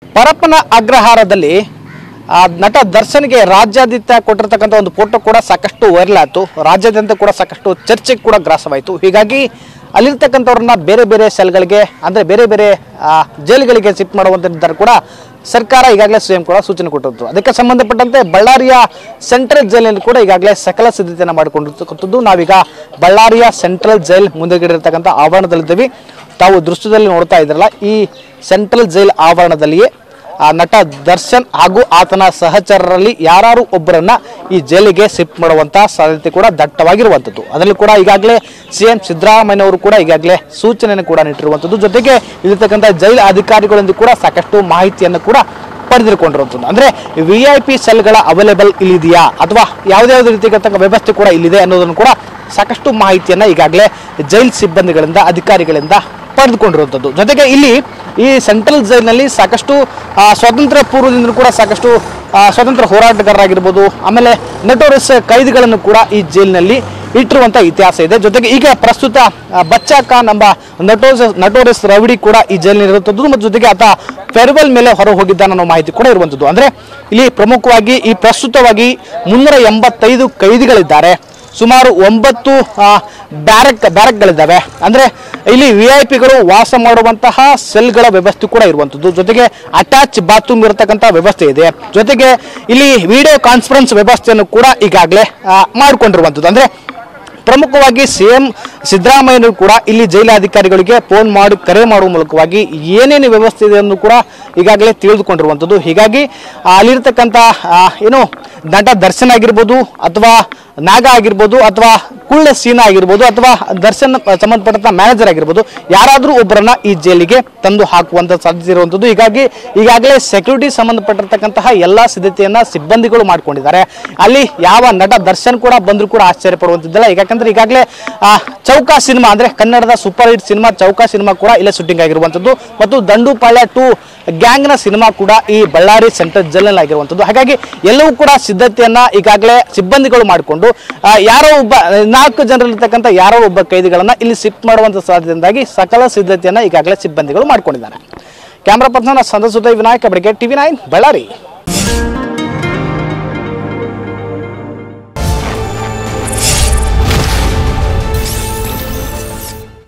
ಪರಪ್ಪನ ಅಗ್ರಹಾರದಲ್ಲಿ ನಟ ದರ್ಶನ್ಗೆ ರಾಜ್ಯಾದ್ಯಂತ ಕೊಟ್ಟಿರತಕ್ಕಂಥ ಒಂದು ಫೋಟೋ ಕೂಡ ಸಾಕಷ್ಟು ವೈರಲ್ ಆಯಿತು. ರಾಜ್ಯಾದ್ಯಂತ ಕೂಡ ಸಾಕಷ್ಟು ಚರ್ಚೆಗೆ ಕೂಡ ಗ್ರಾಸವಾಯಿತು. ಹೀಗಾಗಿ ಅಲ್ಲಿರ್ತಕ್ಕಂಥವ್ರನ್ನ ಬೇರೆ ಬೇರೆ ಸೆಲ್ಗಳಿಗೆ ಅಂದರೆ ಬೇರೆ ಬೇರೆ ಜೈಲುಗಳಿಗೆ ಶಿಫ್ಟ್ ಮಾಡುವಂಥ ನಿರ್ಧಾರ ಕೂಡ ಸರ್ಕಾರ ಈಗಾಗಲೇ ಸಿಎಂ ಕೂಡ ಸೂಚನೆ ಕೊಟ್ಟಿತ್ತು. ಅದಕ್ಕೆ ಸಂಬಂಧಪಟ್ಟಂತೆ ಬಳ್ಳಾರಿಯ ಸೆಂಟ್ರಲ್ ಜೈಲಿನಲ್ಲಿ ಕೂಡ ಈಗಾಗಲೇ ಸಕಲ ಸಿದ್ಧತೆಯನ್ನು ಮಾಡಿಕೊಂಡಿರ್ತಕ್ಕಂಥದ್ದು. ನಾವೀಗ ಬಳ್ಳಾರಿಯ ಸೆಂಟ್ರಲ್ ಜೈಲ್ ಮುಂದೆಗಡೆ ಇರತಕ್ಕಂಥ ಆವರಣದಲ್ಲಿದ್ದೀವಿ. ತಾವು ದೃಶ್ಯದಲ್ಲಿ ನೋಡ್ತಾ ಇದ್ರಲ್ಲ, ಈ ಸೆಂಟ್ರಲ್ ಜೈಲ್ ಆವರಣದಲ್ಲಿಯೇ ನಟ ದರ್ಶನ್ ಹಾಗೂ ಆತನ ಸಹಚರರಲ್ಲಿ ಯಾರು ಒಬ್ಬರನ್ನ ಈ ಜೈಲಿಗೆ ಶಿಫ್ಟ್ ಮಾಡುವಂತಹ ಸಾಧ್ಯತೆ ಕೂಡ ದಟ್ಟವಾಗಿರುವಂಥದ್ದು. ಅದರಲ್ಲಿ ಕೂಡ ಈಗಾಗಲೇ ಸಿಎಂ ಸಿದ್ದರಾಮಯ್ಯನವರು ಕೂಡ ಈಗಾಗಲೇ ಸೂಚನೆಯನ್ನು ಕೂಡ ನೀಡಿರುವಂಥದ್ದು. ಜೊತೆಗೆ ಇಲ್ಲಿರ್ತಕ್ಕಂಥ ಜೈಲು ಅಧಿಕಾರಿಗಳಿಂದ ಕೂಡ ಸಾಕಷ್ಟು ಮಾಹಿತಿಯನ್ನು ಕೂಡ ಪಡೆದುಕೊಂಡಿರುವಂಥದ್ದು. ಅಂದರೆ VIP ಸೆಲ್ಗಳ ಅವೈಲೇಬಲ್ ಇಲ್ಲಿದೆಯಾ ಅಥವಾ ಯಾವುದೇ ರೀತಿಯಾದಂಥ ವ್ಯವಸ್ಥೆ ಕೂಡ ಇಲ್ಲಿದೆ ಅನ್ನೋದನ್ನು ಕೂಡ ಸಾಕಷ್ಟು ಮಾಹಿತಿಯನ್ನು ಈಗಾಗಲೇ ಜೈಲ್ ಸಿಬ್ಬಂದಿಗಳಿಂದ ಅಧಿಕಾರಿಗಳಿಂದ ಪಡೆದುಕೊಂಡಿರುವಂಥದ್ದು. ಜೊತೆಗೆ ಇಲ್ಲಿ ಈ ಸೆಂಟ್ರಲ್ ಜೈಲಿನಲ್ಲಿ ಸಾಕಷ್ಟು ಸ್ವಾತಂತ್ರ್ಯ ಪೂರ್ವದಿಂದ ಕೂಡ ಸಾಕಷ್ಟು ಸ್ವಾತಂತ್ರ್ಯ ಹೋರಾಟಗಾರರಾಗಿರ್ಬೋದು, ಆಮೇಲೆ ನಟೋರಿಯಸ್ ಕೈದಿಗಳನ್ನು ಕೂಡ ಈ ಜೈಲಿನಲ್ಲಿ ಇಟ್ಟಿರುವಂಥ ಇತಿಹಾಸ ಇದೆ. ಜೊತೆಗೆ ಈಗ ಪ್ರಸ್ತುತ ಬಚ್ಚಾ ಖಾನ್ ಎಂಬ ನಟೋರಿಯಸ್ ರೌಡಿ ಕೂಡ ಈ ಜೈಲಿನಲ್ಲಿರುವಂಥದ್ದು ಮತ್ತು ಜೊತೆಗೆ ಆತ ಫೇರ್ವೆಲ್ ಮೇಲೆ ಹೊರ ಹೋಗಿದ್ದಾನೆ ಅನ್ನೋ ಮಾಹಿತಿ ಕೂಡ ಇರುವಂಥದ್ದು. ಅಂದರೆ ಇಲ್ಲಿ ಪ್ರಮುಖವಾಗಿ ಈ ಪ್ರಸ್ತುತವಾಗಿ 385 ಕೈದಿಗಳಿದ್ದಾರೆ. ಸುಮಾರು 9 ಬ್ಯಾರಕ್ಗಳಿದ್ದಾವೆ. ಅಂದರೆ ಇಲ್ಲಿ VIP ಗಳು ವಾಸ ಮಾಡುವಂತಹ ಸೆಲ್ಗಳ ವ್ಯವಸ್ಥೆ ಕೂಡ ಇರುವಂಥದ್ದು. ಜೊತೆಗೆ ಅಟ್ಯಾಚ್ ಬಾತ್ರೂಮ್ ಇರತಕ್ಕಂಥ ವ್ಯವಸ್ಥೆ ಇದೆ. ಜೊತೆಗೆ ಇಲ್ಲಿ ವಿಡಿಯೋ ಕಾನ್ಫರೆನ್ಸ್ ವ್ಯವಸ್ಥೆಯನ್ನು ಕೂಡ ಈಗಾಗಲೇ ಮಾಡಿಕೊಂಡಿರುವಂಥದ್ದು. ಅಂದರೆ ಪ್ರಮುಖವಾಗಿ ಸಿಎಂ ಸಿದ್ದರಾಮಯ್ಯನವರು ಕೂಡ ಇಲ್ಲಿ ಜೈಲಾಧಿಕಾರಿಗಳಿಗೆ ಫೋನ್ ಮಾಡಿ ಕರೆ ಮಾಡುವ ಮೂಲಕವಾಗಿ ಏನೇನು ವ್ಯವಸ್ಥೆ ಇದೆ ಅನ್ನು ಕೂಡ ಈಗಾಗಲೇ ತಿಳಿದುಕೊಂಡಿರುವಂಥದ್ದು. ಹೀಗಾಗಿ ಅಲ್ಲಿರ್ತಕ್ಕಂಥ ಏನು ನಟ ದರ್ಶನ್ ಆಗಿರ್ಬೋದು ಅಥವಾ ನಾಗ ಆಗಿರ್ಬೋದು ಅಥವಾ ಕುಳ್ಳ ಸೀನಾ ಆಗಿರ್ಬೋದು ಅಥವಾ ದರ್ಶನ್ ಸಂಬಂಧಪಟ್ಟಂಥ ಮ್ಯಾನೇಜರ್ ಆಗಿರ್ಬೋದು, ಯಾರಾದರೂ ಒಬ್ಬರನ್ನ ಈ ಜೈಲಿಗೆ ತಂದು ಹಾಕುವಂಥ ಸಾಧ್ಯತೆ ಇರುವಂಥದ್ದು. ಹೀಗಾಗಿ ಈಗಾಗಲೇ ಸೆಕ್ಯೂರಿಟಿ ಸಂಬಂಧಪಟ್ಟಿರ್ತಕ್ಕಂತಹ ಎಲ್ಲ ಸಿದ್ಧತೆಯನ್ನು ಸಿಬ್ಬಂದಿಗಳು ಮಾಡ್ಕೊಂಡಿದ್ದಾರೆ. ಅಲ್ಲಿ ಯಾವ ನಟ ದರ್ಶನ್ ಕೂಡ ಬಂದರೂ ಕೂಡ ಆಶ್ಚರ್ಯ ಪಡುವಂಥದ್ದಿಲ್ಲ. ಯಾಕಂದ್ರೆ ಈಗಾಗಲೇ ಚೌಕಾ ಸಿನಿಮಾ ಅಂದರೆ ಕನ್ನಡದ ಸೂಪರ್ ಹಿಟ್ ಸಿನಿಮಾ ಚೌಕಾ ಸಿನಿಮಾ ಕೂಡ ಇಲ್ಲೇ ಶೂಟಿಂಗ್ ಆಗಿರುವಂಥದ್ದು ಮತ್ತು ದಂಡುಪಾಳ್ಯ 2 ಗ್ಯಾಂಗ್ನ ಸಿನಿಮಾ ಕೂಡ ಈ ಬಳ್ಳಾರಿ ಸೆಂಟ್ರಲ್ ಜೈಲ್ನಲ್ಲಿ ಆಗಿರುವಂಥದ್ದು. ಹಾಗಾಗಿ ಎಲ್ಲವೂ ಕೂಡ ಸಿದ್ಧತೆಯನ್ನ ಈಗಾಗಲೇ ಸಿಬ್ಬಂದಿಗಳು ಮಾಡಿಕೊಂಡು ಯಾರೋ ಒಬ್ಬ 4 ಜನರಲ್ಲಿರ್ತಕ್ಕಂಥ ಯಾರೋ ಒಬ್ಬ ಕೈದಿಗಳನ್ನ ಇಲ್ಲಿ ಶಿಫ್ಟ್ ಮಾಡುವಂಥ ಸಾಧ್ಯತೆಯಿಂದಾಗಿ ಸಕಲ ಸಿದ್ಧತೆಯನ್ನ ಈಗಾಗಲೇ ಸಿಬ್ಬಂದಿಗಳು ಮಾಡ್ಕೊಂಡಿದ್ದಾರೆ. ಕ್ಯಾಮ್ರಾ ಪರ್ಸನ್ ಸಂತೋಷ್ ವಿನಾಯಕ ಬೆಳಗ್ಗೆ TV9 ಬಳ್ಳಾರಿ.